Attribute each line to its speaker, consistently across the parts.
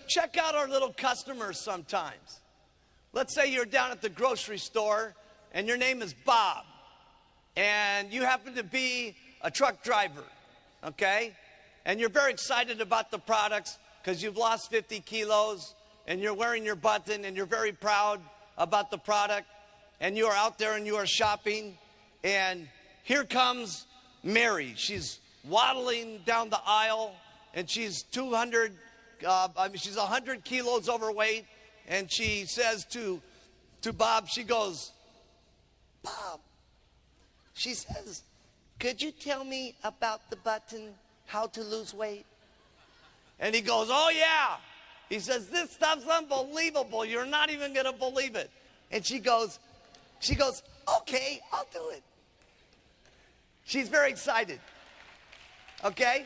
Speaker 1: check out our little customers sometimes. Let's say you're down at the grocery store and your name is Bob and you happen to be a truck driver, okay? And you're very excited about the products because you've lost 50 kilos and you're wearing your button and you're very proud about the product, and you are out there and you are shopping, and here comes Mary. She's waddling down the aisle and she's 100 kilos overweight, and she says to Bob, she goes, Bob, she says, could you tell me about the button, how to lose weight? And he goes, oh yeah. He says, this stuff's unbelievable. You're not even going to believe it. And she goes, okay, I'll do it. She's very excited. Okay?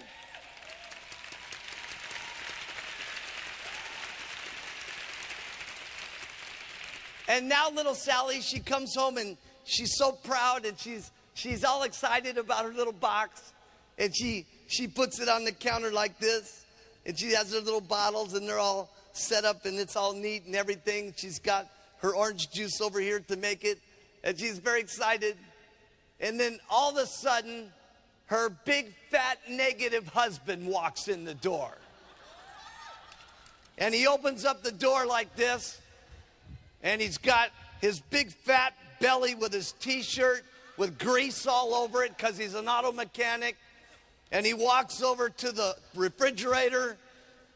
Speaker 1: And now little Sally, she comes home and she's so proud, and she's all excited about her little box. And she puts it on the counter like this. And she has her little bottles, and they're all set up, and it's all neat and everything. She's got her orange juice over here to make it, and she's very excited. And then all of a sudden, her big, fat, negative husband walks in the door. And he opens up the door like this, and he's got his big, fat belly with his T-shirt with grease all over it because he's an auto mechanic. And he walks over to the refrigerator,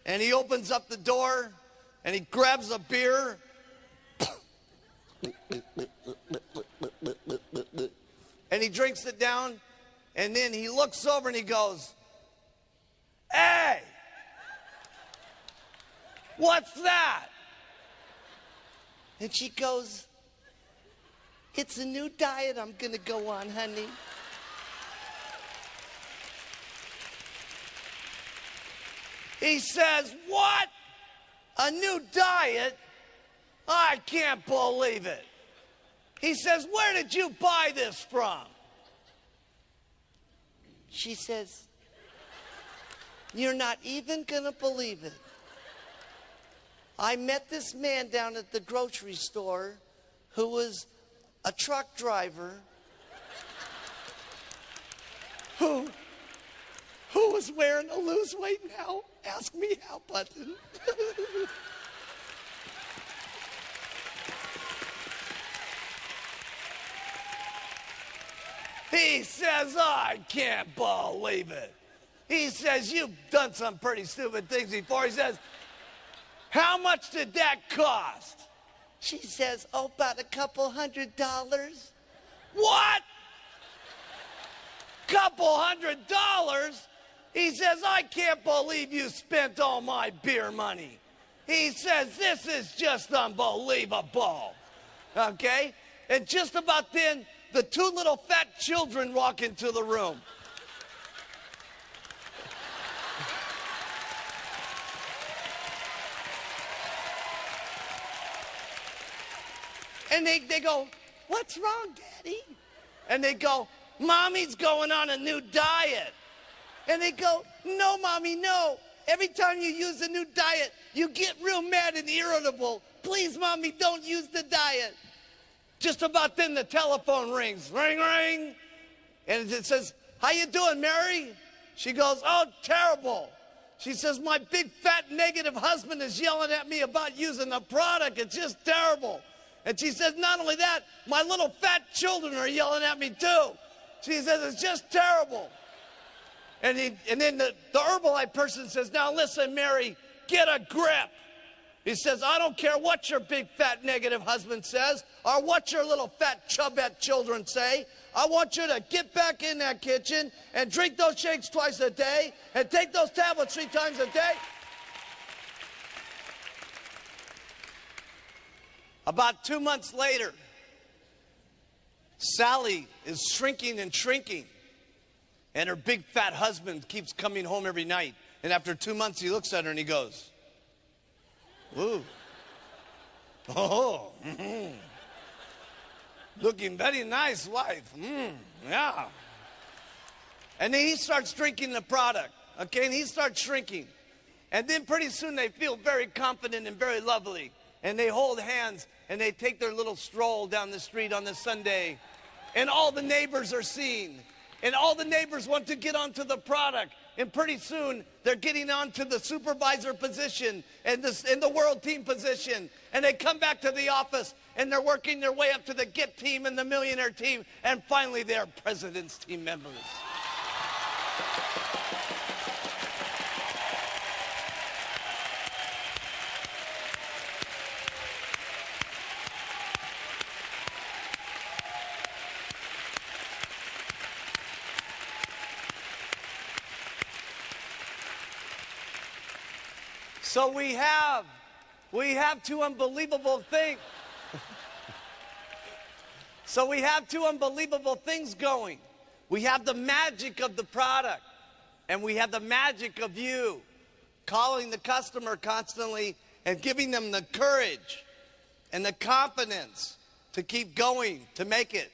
Speaker 1: and he opens up the door, and he grabs a beer. And he drinks it down, and then he looks over and he goes, hey, what's that? And she goes, it's a new diet I'm gonna go on, honey. He says, what? A new diet? I can't believe it. He says, where did you buy this from? She says, you're not even gonna believe it. I met this man down at the grocery store who was a truck driver who was wearing a lose weight now, ask me how button. He says, I can't believe it. He says, you've done some pretty stupid things before. He says, how much did that cost? She says, oh, about $200. What? $200? He says, I can't believe you spent all my beer money. He says, this is just unbelievable. Okay? And just about then, the two little fat children walk into the room. And they go, what's wrong, Daddy? And they go, Mommy's going on a new diet. And they go, no, Mommy, no. Every time you use a new diet, you get real mad and irritable. Please, Mommy, don't use the diet. Just about then, the telephone rings. Ring, ring. And it says, how you doing, Mary? She goes, oh, terrible. She says, my big, fat, negative husband is yelling at me about using the product. It's just terrible. And she says, not only that, my little fat children are yelling at me too. She says, it's just terrible. And then the Herbalife person says, now listen, Mary, get a grip. He says, I don't care what your big, fat, negative husband says or what your little fat, chubette children say. I want you to get back in that kitchen and drink those shakes twice a day and take those tablets 3 times a day. About 2 months later, Sally is shrinking and shrinking. And her big fat husband keeps coming home every night. And after 2 months, he looks at her and he goes, ooh, oh, looking very nice, wife. Yeah. And then he starts drinking the product, okay? And he starts shrinking. And then pretty soon they feel very confident and very lovely. And they hold hands and they take their little stroll down the street on the Sunday. And all the neighbors are seen. And all the neighbors want to get onto the product. And pretty soon they're getting onto the supervisor position and the world team position. And they come back to the office and they're working their way up to the Get team and the Millionaire team. And finally they're President's team members. So we have two unbelievable things. So we have two unbelievable things going. We have the magic of the product, and we have the magic of you calling the customer constantly and giving them the courage and the confidence to keep going, to make it.